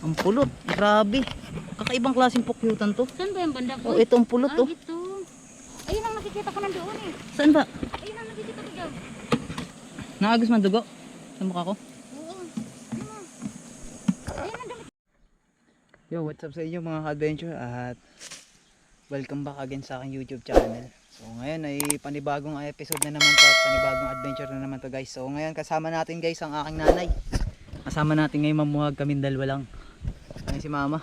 Ang pulot, grabe. Kakaibang klaseng pukyutan to. Saan ba yung banda Oh, po? ito ang pulot to. Ito. Ayun ang nakikita ko nandoon eh. Saan ba? Ayun ang nakikita ko dyan. Naagos man dugo? Sa mukha ko? Oo. Ayun ang dami. Yo, what's up sa inyo mga ka-adventure at welcome back again sa aking YouTube channel. So ngayon ay panibagong episode na naman to at panibagong adventure na naman to guys. So ngayon kasama natin guys ang aking nanay. Kasama natin ngayon mamuhag kaming dalawa lang. Ano si mama?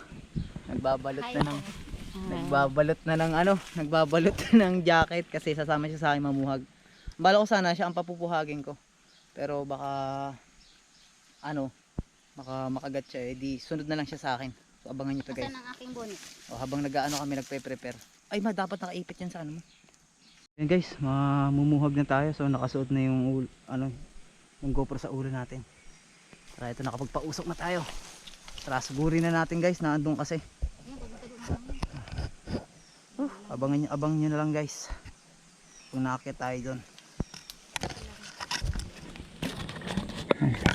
Nagbabalot na ng nagbabalot na ng jacket kasi sasama siya sa akin mamuhag. Bala ko sana siya ang papupuhagin ko. Pero baka baka makagat siya di sunod na lang siya sa akin. So abangan niyo to guys. Saan ang aking bonnet? O habang kami nagpe-prepare. Ay dapat nakaipit yan sa ano mo. Yan guys, mamumuhag na tayo. So nakasuot na yung yung GoPro sa ulo natin. Tara ito nakapagpausok na tayo. Tara sugurin na natin guys na andun kasi. Abangan nyo na lang guys. Kung nakakit tayo doon.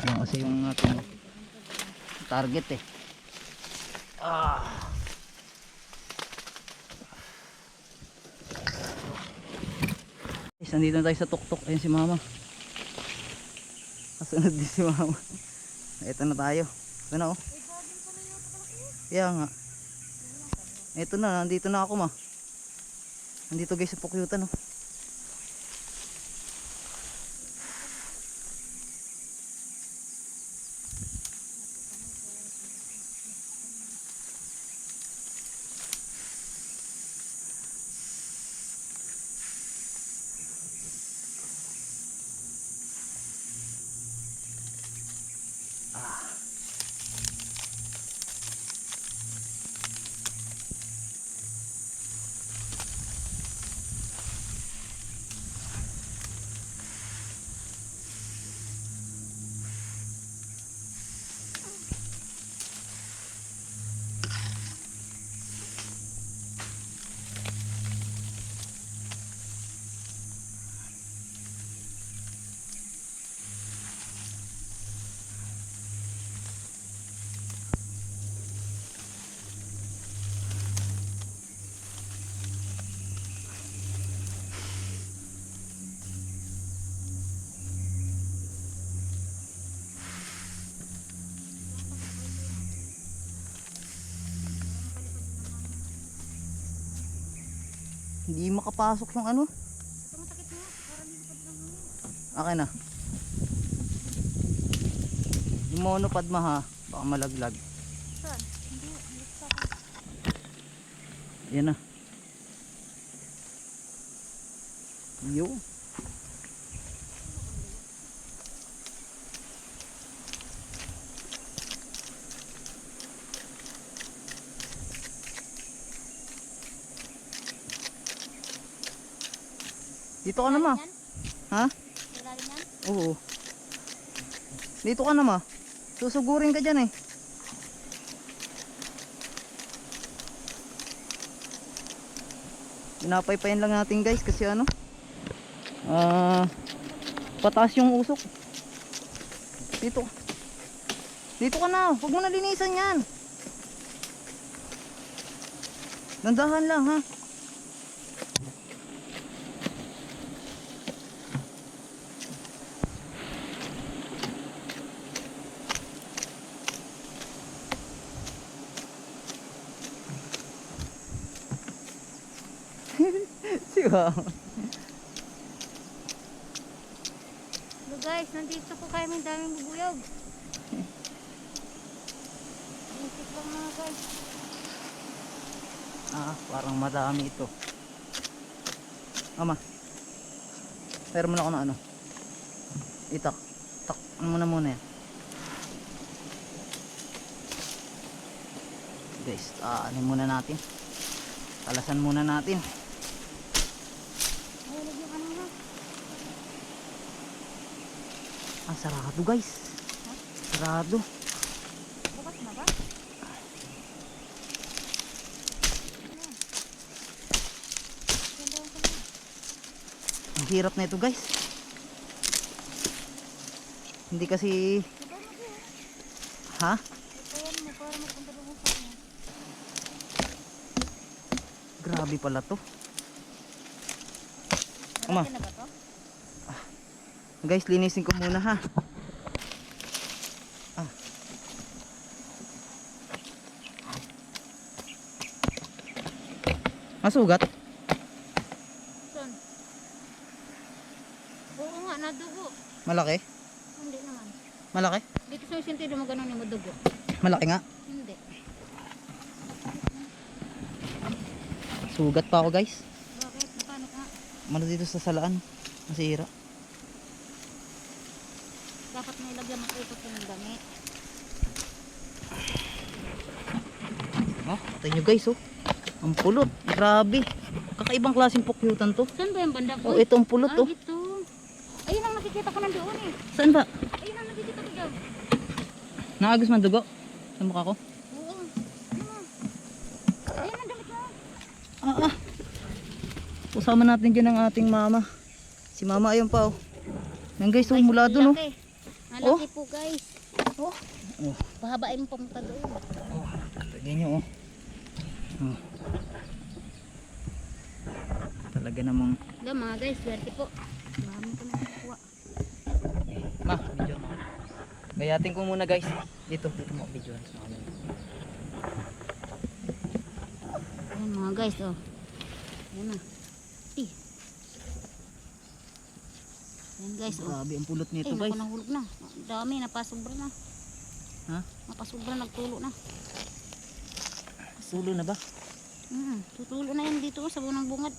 Yan kasi yung ating target eh. Guys, nandito na tayo sa tuktok. Ayun si mama. Kasunod din si mama. Ito na tayo. Ito na oh. Kaya nga. Ito na, nandito na ako ma. Nandito guys sa pukyutan oh. Hindi makapasok yung ano. Akin na. Yung monopod ma ha. Baka malaglag. Saan? Hindi sa akin. Yan na. Yo. Dito ka na ma. Ha? Ilalim yan? Oo. Dito ka na ma. Susugurin ka dyan eh. Pinapaypayan lang natin guys kasi pataas yung usok. Dito. Dito ka na. Huwag mo na linisan yan. Dandahan lang ha. Siwa. So guys, nandito po kayo, may daming bubuyog. Isip lang mga guys. Parang madami ito. Mama. Pero mo na ako ng itak. Tak. Ano muna yan. Guys, ano muna natin. Talasan muna natin. Nahulog yung ano na. Sarado guys. Sarado. Bukas na ba? Ang hirap na ito guys. Hindi kasi ha? Ayan mo para Grabe pala to. Ama. Malaki na ba to? Guys, linisin ko muna ha. Ah. Masugat? Saan? Oo nga, nadugo. Malaki? Hindi naman. Malaki? Dito sa sentido mo ganun yung madugo. Malaki nga. Hindi. Sugat pa ako guys. Bakit? Paano ka? Mano dito sa salaan. Masira. Dapat may lagyan mo ikot yung damit. Oh, tayo nyo guys oh. Ang pulot. Grabe. Kakaibang klaseng pukyutan to. Saan ba yung banda? Oh, ito ang pulot oh. Ito. Ayun ang nakikita ko nandoon eh. Saan ba? Ayun ang nakikita ko dyan. Naagos man dugo? Sa mukha ko? Oo. Ayun o. Ayun ang damit mo. Ah. Usama natin dyan ang ating mama. Si mama ayun pa oh. Yan guys, oh, mula dun oh. Laki. Ang Oh. laki po guys. Oh. Oh. Pahabain mo pamunta doon. Oh. Tignan nyo oh. Oh. Talaga namang Diba mga guys, swerte po. Marami ko na nakuha. ma, video mo. Gayatin ko muna guys. Dito mo video sa akin. Ayan mga guys oh. Ayan na. Ayan guys oh. Grabe ang pulot nito Ay, guys. naku, nahulog na. Ang dami, napasobra na. Ha? Napasobra, nagtulo na. Sulo na ba? Tutulo na yan dito sa bunang bungad.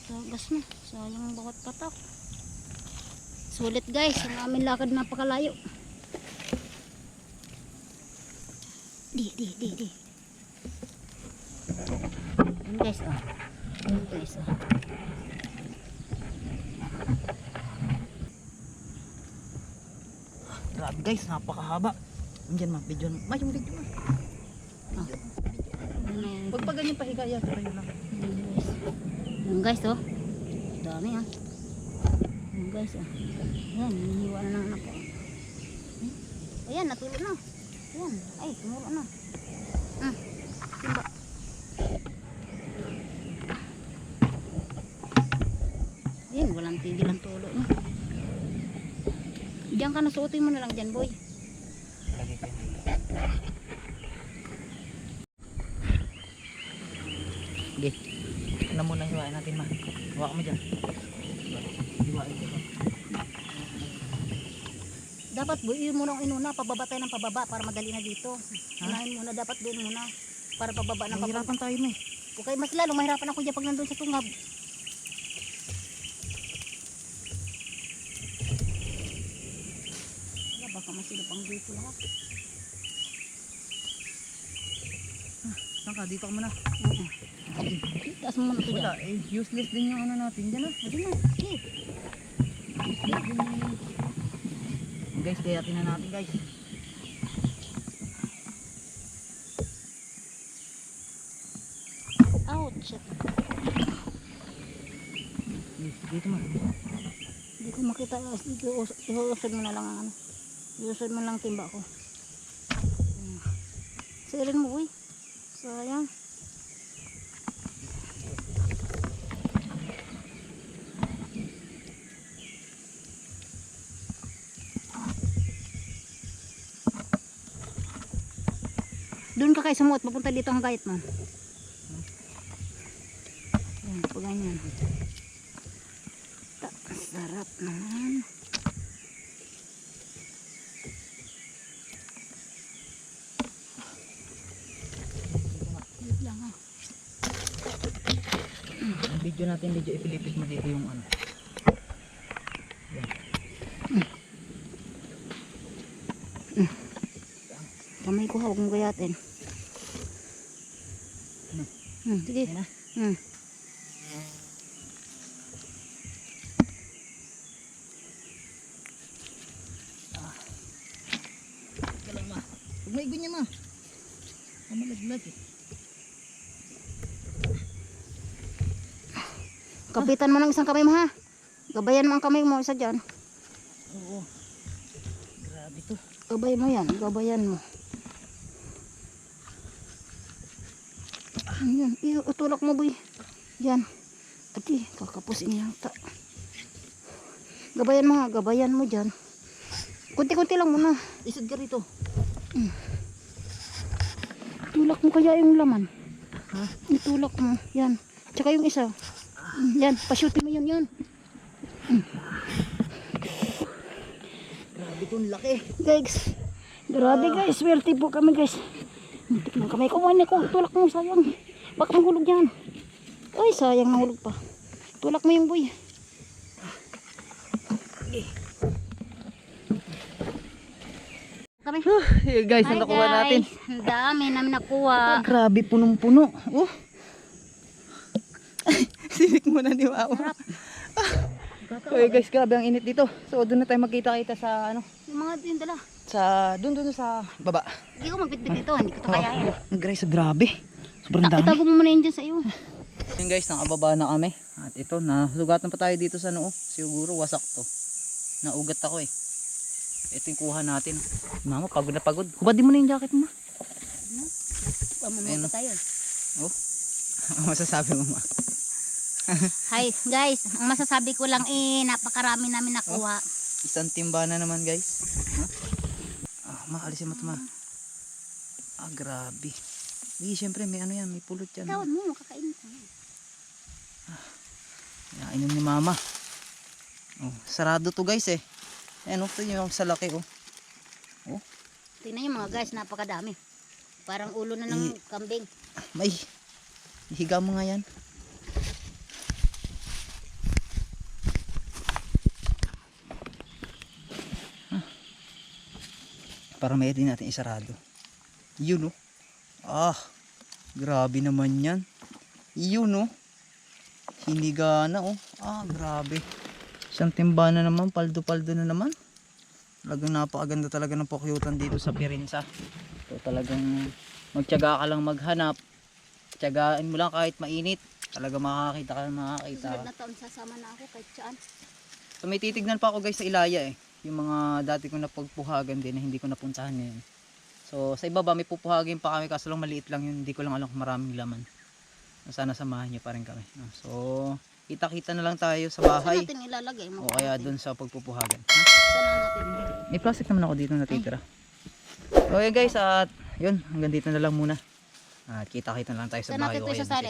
Tagas na. Sayang ang bawat patak. Sulit guys, ang aming lakad napakalayo. Di. Ayan guys oh. Ayan guys oh. Grabe guys, napakahaba. Diyan ma, video mo. Ma, yung video mo. Ayan na yan. Pag pa ganyan pahiga yan, tayo lang. Ayan guys oh. Dami ah. Ayan guys oh. Ayan, hinihiwa na ng anak ko. Ayan, natulo na. Ayan, ay, tumulo na. Simba. Ayan, walang tigil ang tulo niya. Diyan ka, nasuotin mo na lang dyan boy. Lagi ko yan. Sige. Ano muna hiwain natin ma. Hawa ka mo dyan. Hiwain ko. Dapat boy, yun muna ang inuna, pababa tayo ng pababa para madali na dito. Unahin muna, dapat doon muna. Para pababa ng pababa. Mahirapan tayo mo eh. Okay, mas lalo, mahirapan ako dyan pag nandun sa tungab. Wala, baka masilapang dito lahat. Saan ka? Dito ka muna. Taas mo muna ito Wala dyan. eh. Useless din yung ano natin. Dyan ah. Adi na, okay. Guys, gayatin na natin guys. Ouch. Dito ma. Hindi ko makita. Iusod mo na lang ang ano. Iusod mo lang timba ko. Sirin mo uy. Sayang. Doon ka kay sumuot, papunta dito ang gayet mo. Yan, pag ganyan. Sarap naman. Wait lang ha. Ang video natin, video ipilipit mo dito yung ano. Kamay ko, huwag mong gayatin. Sige. Yan na. Galang ma. Huwag may ganyan ma. Mamalaglag eh. Kapitan mo ng isang kamay mo ha. Gabayan mo ang kamay mo, isa dyan. Oo. Grabe to. Gabay mo yan, gabayan mo. Yan, utulak mo boy. Yan. Ati, kakapusin niya. Gabayan mo dyan. Kunti-kunti lang muna. Isad ka rito. Tulak mo kaya yung laman. Ha? Itulak mo. Yan. Tsaka yung isa. Yan, pasyutin mo yun yan. Grabe kong laki. Guys. Grabe guys, swerte po kami guys. Muntik ng kamay ko. Kumain ko. Tulak mo, sayang. Baka mahulog yan. Ay, sayang nahulog pa. Tulak mo yung boy. Kami. Hey guys, ang nakuha natin. Ang dami namin nakuha. Grabe, punong-puno. Oh. Sinik mo na ni Mama. Sarap. Okay guys, grabe ang init dito. So doon na tayo magkita-kita sa ano, Yung mga din dala. sa doon sa baba. Hindi ko magbitbit dito. Hindi ko ito kayain. Guys, grabe. Sobrang dami. Itago mo muna yun dyan sa iyo. Yun guys, nakababa na kami. At ito, nasugatan pa tayo dito sa noo. Siguro wasak to. Naugat ako eh. Ito yung kuha natin. Mama, pagod na pagod. Hubad din mo na yung jacket mo. Pamunuto tayo. Oh. Ang masasabi mo, ma? Hi guys, ang masasabi ko lang napakarami namin nakuha. Isang timba na naman guys. Ma, alisin mo ito, ma. Grabe. Hindi, syempre may ano yan, may pulot yan. Tawad mo, makakain ko. Inom ni Mama. Oh, sarado to guys eh. Ayan, ito yung sa laki oh. Oh, Tingnan nyo mga guys, napakadami. Parang ulo na ng kambing. may. Higa mo nga yan. Para may din natin isarado. Yun oh. Grabe naman yan. Yun oh. Hiniga na oh. Grabe. Isang timba na naman, paldo-paldo na naman. Talagang napakaganda talaga ng pokyutan dito sa Pirinsa. So talagang magtiyaga ka lang maghanap. Tiyagaan mo lang kahit mainit. Talaga makakita ka. Susunod na taon sasama na ako kahit saan. So may titignan pa ako guys sa Ilaya eh. Yung mga dati ko napagpuhagan din na hindi ko napuntahan ngayon. So sa ibaba may pupuhagin pa kami kaso lang maliit lang yun. Hindi ko lang alam kung maraming laman. Sana samahan niyo pa rin kami. So kita-kita na lang tayo sa bahay. Saan natin ilalagay? O kaya doon sa pagpupuhagan. Saan natin? May plastic naman ako dito natitira. Okay guys, at yun, hanggang dito na lang muna. At kita-kita na lang tayo sa Saan bahay. natin O ito kaya isasali?